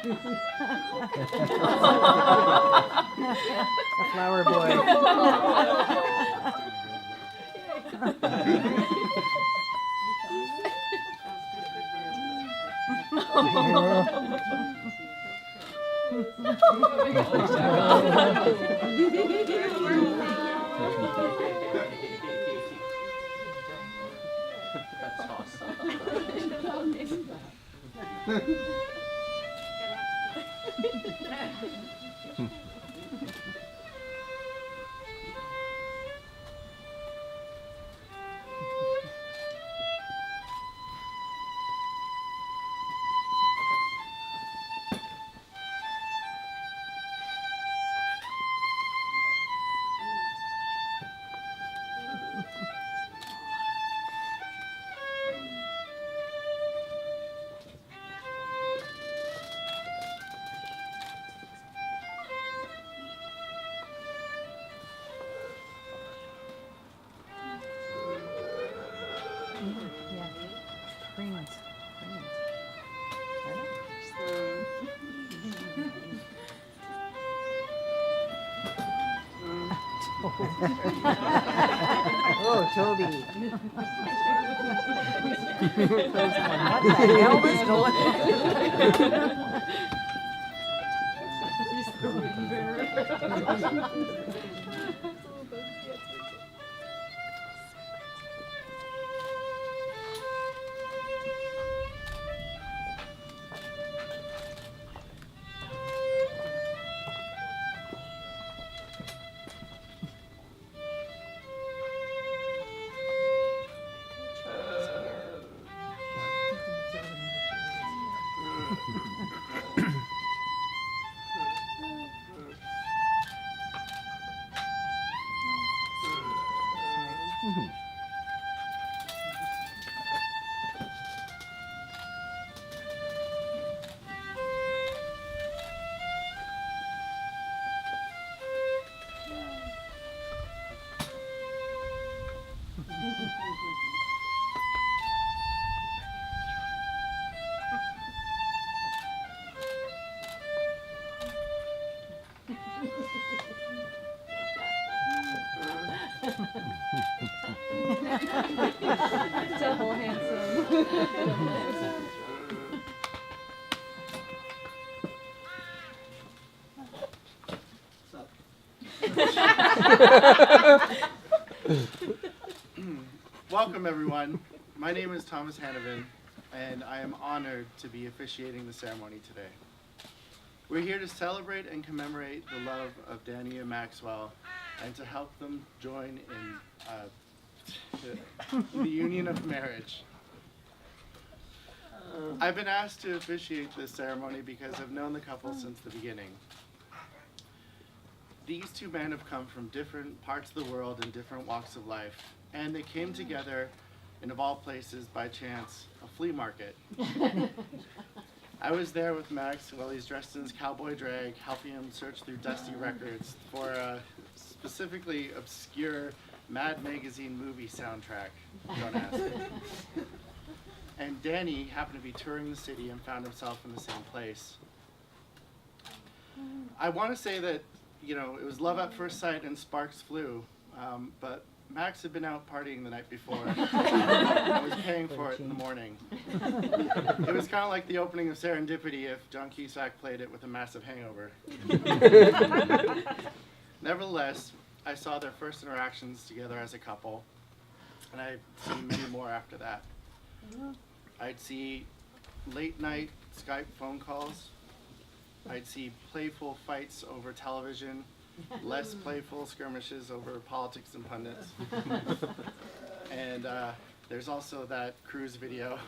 A flower boy. That's awesome. Yeah. Greens. Oh, Toby. What the hell was going on? Double handsome. Welcome, everyone. My name is Thomas Hanovan, and I am honored to be officiating the ceremony today. We're here to celebrate and commemorate the love of Danny and Maxwell, and to help them join in the union of marriage. I've been asked to officiate this ceremony because I've known the couple since the beginning. These two men have come from different parts of the world and different walks of life, and they came together in, of all places, by chance, a flea market. I was there with Max while he's dressed in his cowboy drag, helping him search through dusty records for a specifically obscure Mad Magazine movie soundtrack. Don't ask. And Danny happened to be touring the city and found himself in the same place. I want to say that, it was love at first sight and sparks flew, but Max had been out partying the night before and was paying for it in the morning. It was kind of like the opening of Serendipity if John Cusack played it with a massive hangover. Nevertheless, I saw their first interactions together as a couple, and I've seen many more after that. I'd see late night Skype phone calls. I'd see playful fights over television, less playful skirmishes over politics and pundits. And there's also that cruise video.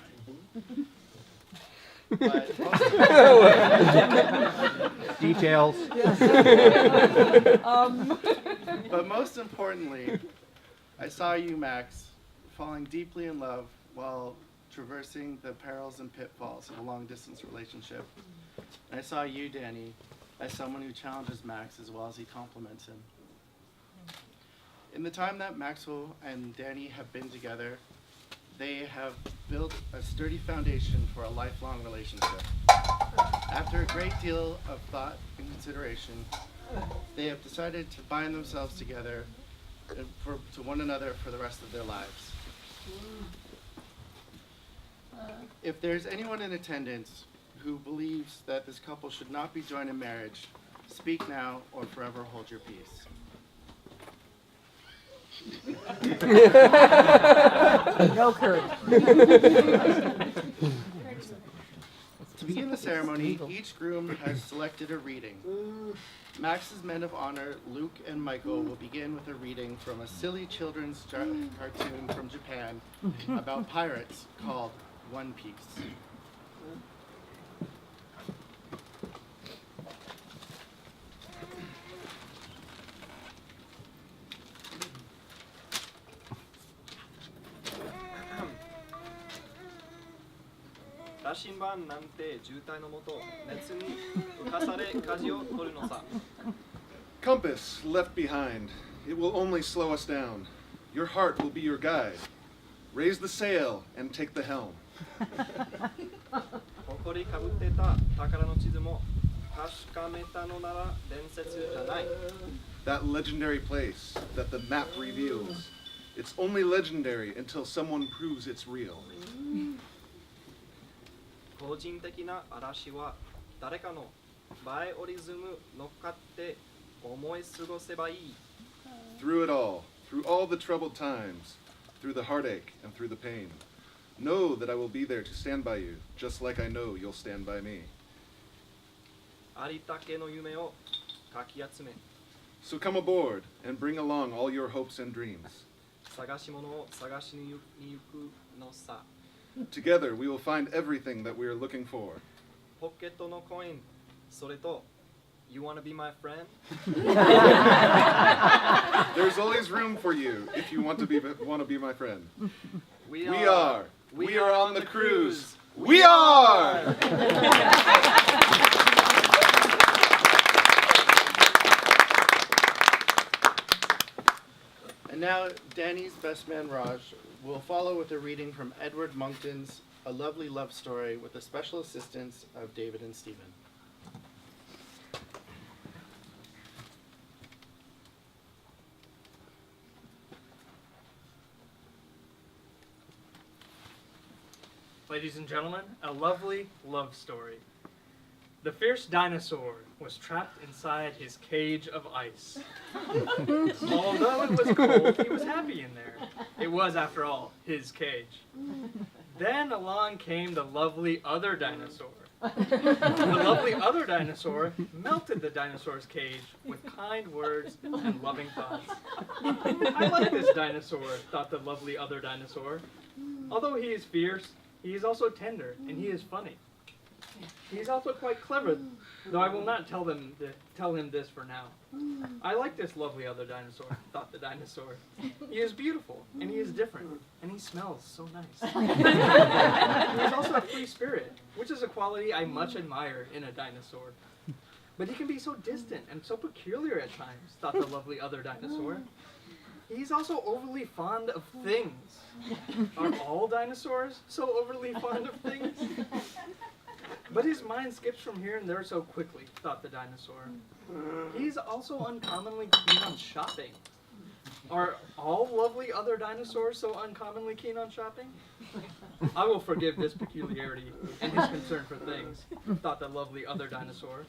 But Details. But most importantly, I saw you, Max, falling deeply in love while traversing the perils and pitfalls of a long-distance relationship. And I saw you, Danny, as someone who challenges Max as well as he compliments him. In the time that Maxwell and Danny have been together, they have built a sturdy foundation for a lifelong relationship. After a great deal of thought and consideration, they have decided to bind themselves together to one another for the rest of their lives. If there's anyone in attendance who believes that this couple should not be joined in marriage, speak now or forever hold your peace. No courage. To begin the ceremony, each groom has selected a reading. Max's Men of Honor, Luke and Michael, will begin with a reading from a silly children's cartoon from Japan about pirates called One Piece. 羅針盤なんて渋滞のもと熱に浮かされ舵を取るのさ Compass left behind. It will only slow us down. Your heart will be your guide. Raise the sail and take the helm. 誇りかぶってた宝の地図も確かめたのなら伝説じゃない That legendary place that the map reveals. It's only legendary until someone proves it's real. 個人的な嵐は誰かのバイオリズム乗っかって思い過ごせばいい Through it all, through all the troubled times, through the heartache and through the pain. Know that I will be there to stand by you, just like I know you'll stand by me. ありったけの夢をかき集め So come aboard and bring along all your hopes and dreams. 探し物を探しに行くのさ Together we will find everything that we are looking for. ポケットのコインそれと You wanna be my friend? There's always room for you if you want to be my friend. We We are on the cruise. We are! And now, Danny's best man Raj will follow with a reading from Edward Monkton's A Lovely Love Story with the special assistance of David and Stephen. Ladies and gentlemen, a lovely love story. The fierce dinosaur was trapped inside his cage of ice. Although it was cold, he was happy in there. It was, after all, his cage. Then along came the lovely other dinosaur. The lovely other dinosaur melted the dinosaur's cage with kind words and loving thoughts. I like this dinosaur, thought the lovely other dinosaur. Although he is fierce, he is also tender, and he is funny. He is also quite clever, though I will not tell him this for now. I like this lovely other dinosaur, thought the dinosaur. He is beautiful, and he is different, and he smells so nice. He is also a free spirit, which is a quality I much admire in a dinosaur. But he can be so distant and so peculiar at times, thought the lovely other dinosaur. He's also overly fond of things. Are all dinosaurs so overly fond of things? But his mind skips from here and there so quickly, thought the dinosaur. He's also uncommonly keen on shopping. Are all lovely other dinosaurs so uncommonly keen on shopping? I will forgive this peculiarity and his concern for things, thought the lovely other dinosaur.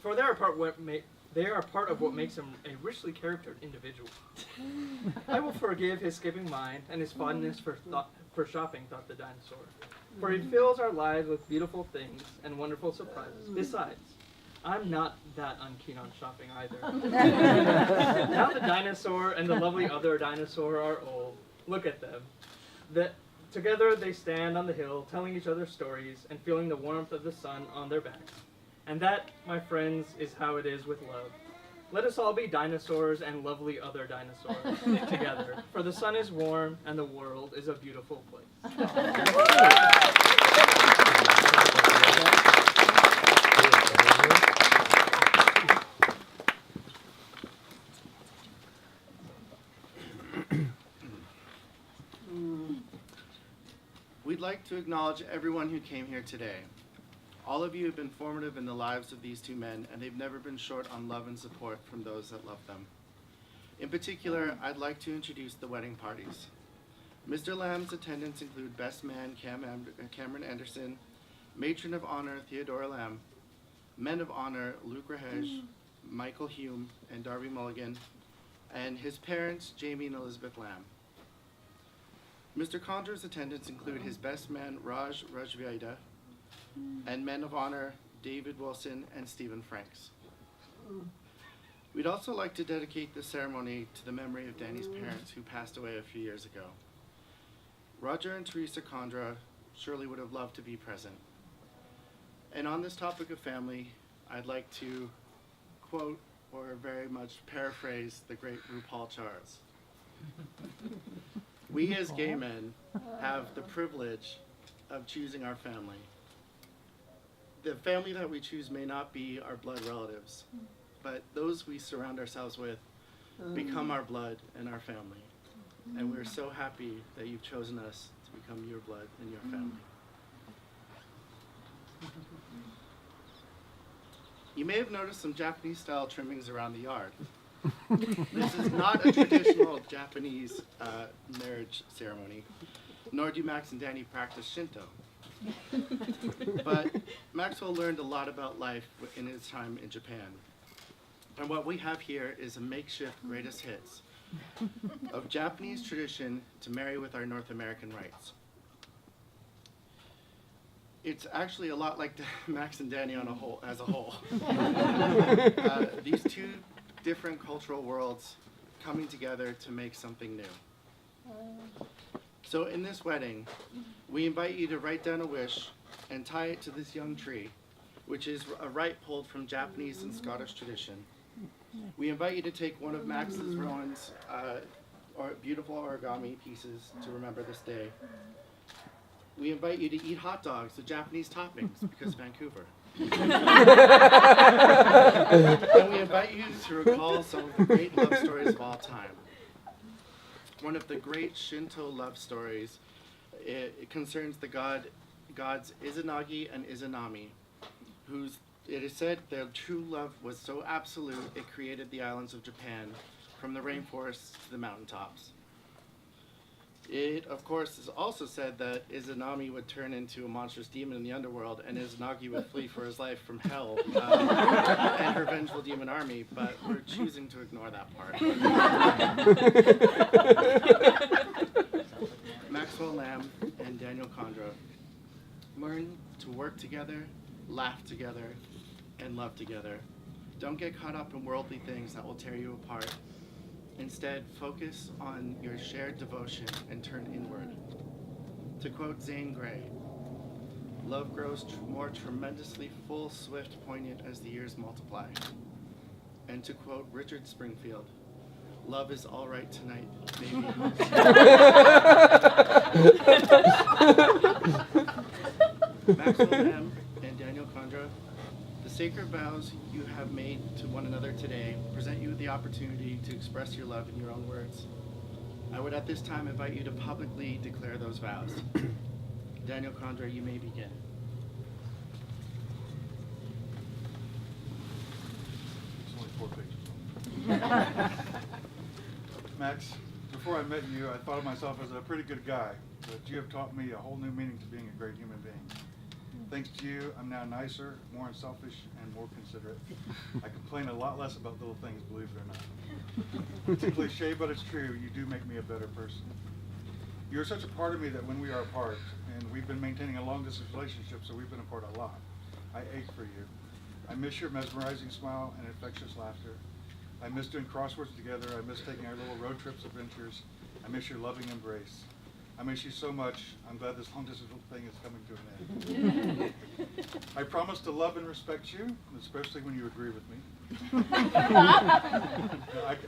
For they are part of what makes him a richly charactered individual. I will forgive his skipping mind and his fondness for shopping, thought the dinosaur. For he fills our lives with beautiful things and wonderful surprises. Besides, I'm not that unkeen on shopping either. Now the dinosaur and the lovely other dinosaur are old. Look at them. Together they stand on the hill, telling each other stories and feeling the warmth of the sun on their backs. And that, my friends, is how it is with love. Let us all be dinosaurs and lovely other dinosaurs together, for the sun is warm and the world is a beautiful place. We'd like to acknowledge everyone who came here today. All of you have been formative in the lives of these two men, and they've never been short on love and support from those that love them. In particular, I'd like to introduce the wedding parties. Mr. Lamb's attendants include best man Cameron Anderson, matron of honor Theodora Lamb, men of honor Luke Rahej, Michael Hume, and Darby Mulligan, and his parents Jamie and Elizabeth Lamb. Mr. Condra's attendants include his best man Raj Rajvaida, and men of honor David Wilson and Stephen Franks. We'd also like to dedicate this ceremony to the memory of Danny's parents who passed away a few years ago. Roger and Teresa Condra surely would have loved to be present. And on this topic of family, I'd like to quote or very much paraphrase the great RuPaul Charles. We as gay men have the privilege of choosing our family. The family that we choose may not be our blood relatives, but those we surround ourselves with become our blood and our family. And we're so happy that you've chosen us to become your blood and your family. You may have noticed some Japanese style trimmings around the yard. This is not a traditional Japanese marriage ceremony, nor do Max and Danny practice Shinto. But Maxwell learned a lot about life in his time in Japan. And what we have here is a makeshift greatest hits of Japanese tradition to marry with our North American rights. It's actually a lot like Max and Danny as a whole. These two different cultural worlds coming together to make something new. So in this wedding, we invite you to write down a wish and tie it to this young tree, which is a rite pulled from Japanese and Scottish tradition. We invite you to take one of Max's Rowan's beautiful origami pieces to remember this day. We invite you to eat hot dogs with Japanese toppings because Vancouver. And we invite you to recall some of the great love stories of all time. One of the great Shinto love stories, it concerns the gods Izanagi and Izanami, whose it is said their true love was so absolute it created the islands of Japan, from the rainforests to the mountaintops. It, of course, is also said that Izanami would turn into a monstrous demon in the underworld, and Izanagi would flee for his life from hell and her vengeful demon army, but we're choosing to ignore that part. Maxwell Lamb and Daniel Condra learn to work together, laugh together, and love together. Don't get caught up in worldly things that will tear you apart. Instead, focus on your shared devotion and turn inward. To quote Zane Grey, love grows more tremendously full, swift, poignant as the years multiply. And to quote Richard Springfield, love is all right tonight, baby. Maxwell Lamb and Daniel Condra, the sacred vows you have made to one another today present you with the opportunity to express your love in your own words. I would at this time invite you to publicly declare those vows. Daniel Condra, you may begin. It's only 4 pages. Max, before I met you, I thought of myself as a pretty good guy, but you have taught me a whole new meaning to being a great human being. Thanks to you, I'm now nicer, more unselfish, and more considerate. I complain a lot less about little things, believe it or not. It's a cliche, but it's true. You do make me a better person. You're such a part of me that when we are apart, and we've been maintaining a long-distance relationship, so we've been apart a lot, I ache for you. I miss your mesmerizing smile and infectious laughter. I miss doing crosswords together. I miss taking our little road trips adventures. I miss your loving embrace. I miss you so much. I'm glad this long-distance thing is coming to an end. I promise to love and respect you, especially when you agree with me.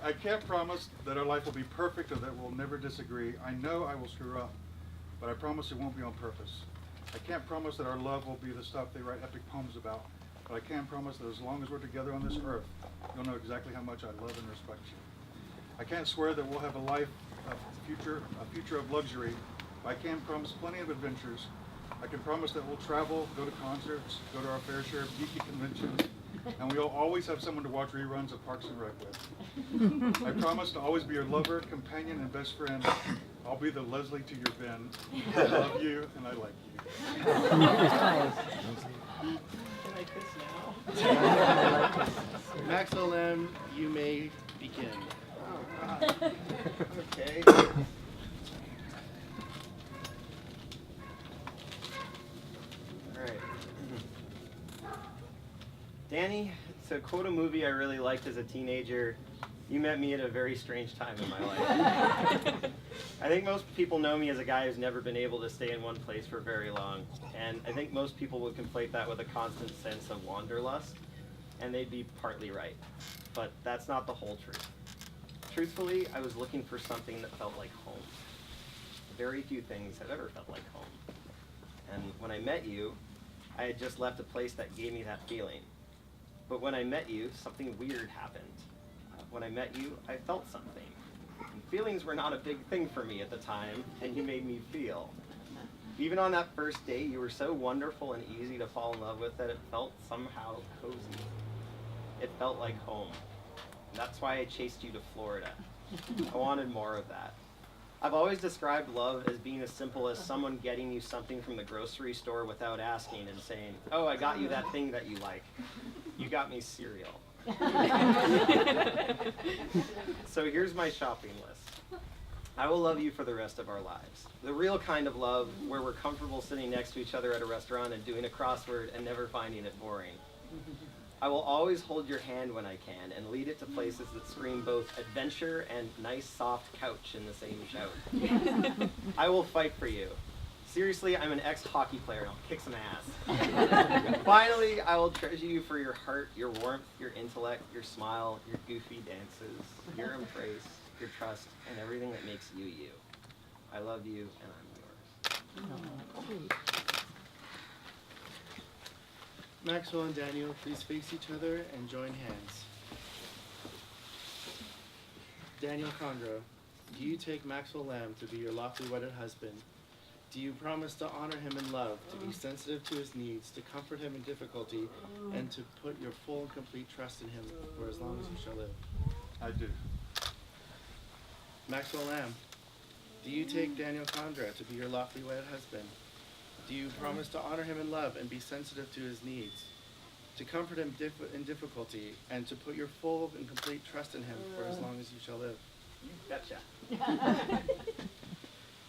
I can't promise that our life will be perfect or that we'll never disagree. I know I will screw up, but I promise it won't be on purpose. I can't promise that our love will be the stuff they write epic poems about, but I can promise that as long as we're together on this earth, you'll know exactly how much I love and respect you. I can't swear that we'll have a future of luxury, but I can promise plenty of adventures. I can promise that we'll travel, go to concerts, go to our fair share of geeky conventions, and we'll always have someone to watch reruns of Parks and Rec with. I promise to always be your lover, companion, and best friend. I'll be the Leslie to your Ben. I love you, and I like you. Maxwell M., you may begin. Okay. Alright. Danny, to quote a movie I really liked as a teenager, you met me at a very strange time in my life. I think most people know me as a guy who's never been able to stay in one place for very long, and I think most people would conflate that with a constant sense of wanderlust, and they'd be partly right. But that's not the whole truth. Truthfully, I was looking for something that felt like home. Very few things have ever felt like home. And when I met you, I had just left a place that gave me that feeling. But when I met you, something weird happened. When I met you, I felt something. And feelings were not a big thing for me at the time, and you made me feel. Even on that first date, you were so wonderful and easy to fall in love with that it felt somehow cozy. It felt like home. And that's why I chased you to Florida. I wanted more of that. I've always described love as being as simple as someone getting you something from the grocery store without asking and saying, "Oh, I got you that thing that you like. You got me cereal." So here's my shopping list. I will love you for the rest of our lives. The real kind of love where we're comfortable sitting next to each other at a restaurant and doing a crossword and never finding it boring. I will always hold your hand when I can and lead it to places that scream both adventure and nice soft couch in the same shout. I will fight for you. Seriously, I'm an ex-hockey player and I'll kick some ass. Finally, I will treasure you for your heart, your warmth, your intellect, your smile, your goofy dances, your embrace, your trust, and everything that makes you you. I love you and I'm yours. Maxwell and Daniel, please face each other and join hands. Daniel Condro, do you take Maxwell Lamb to be your lawfully wedded husband? Do you promise to honor him in love, to be sensitive to his needs, to comfort him in difficulty, and to put your full and complete trust in him for as long as you shall live? I do. Maxwell Lamb, do you take Daniel Condra to be your lawfully wedded husband? Do you promise to honor him in love and be sensitive to his needs, to comfort him in difficulty, and to put your full and complete trust in him for as long as you shall live? Gotcha.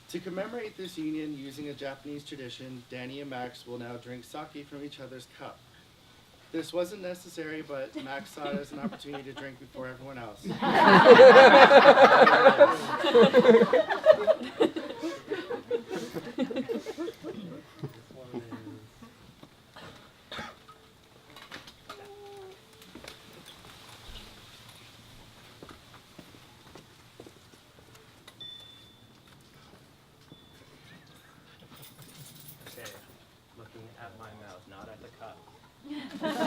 To commemorate this union using a Japanese tradition, Danny and Max will now drink sake from each other's cup. This wasn't necessary, but Max saw it as an opportunity to drink before everyone else. Okay, looking at my mouth, not at the cup. That's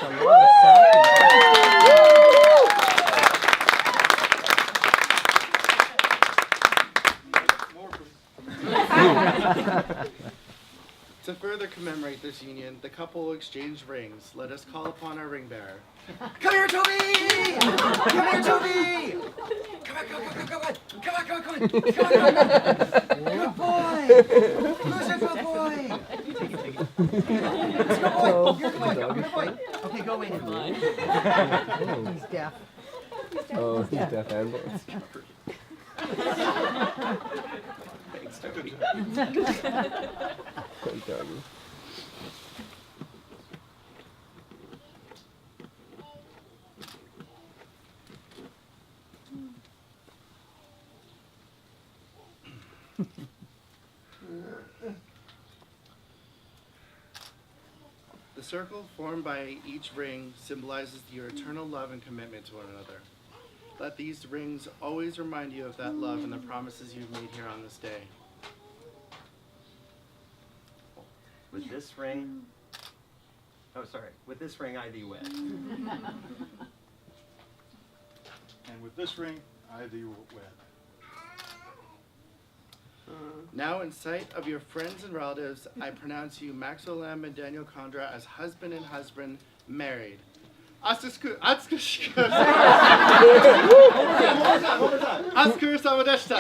a lot of More, please. To further commemorate this union, the couple will exchange rings. Let us call upon our ring bearer. Come here, Toby! Come here, Toby! Come on, come on, come on, come on, come on, come on, come on, come on, come on. Good boy! Who's a good boy? Let's go, boy. You're a good boy. You're a good boy. Okay, go away now. He's deaf. Oh, he's deaf and blind. Thanks, Toby. Good doggy. The circle formed by each ring symbolizes your eternal love and commitment to one another. Let these rings always remind you of that love and the promises you've made here on this day. With this ring, oh sorry, with this ring I thee wed. and with this ring, I thee will wed. Now, in sight of your friends and relatives, I pronounce you, Maxwell Lamb and Daniel Condra, as husband and husband, married. Atsuku samadeshita.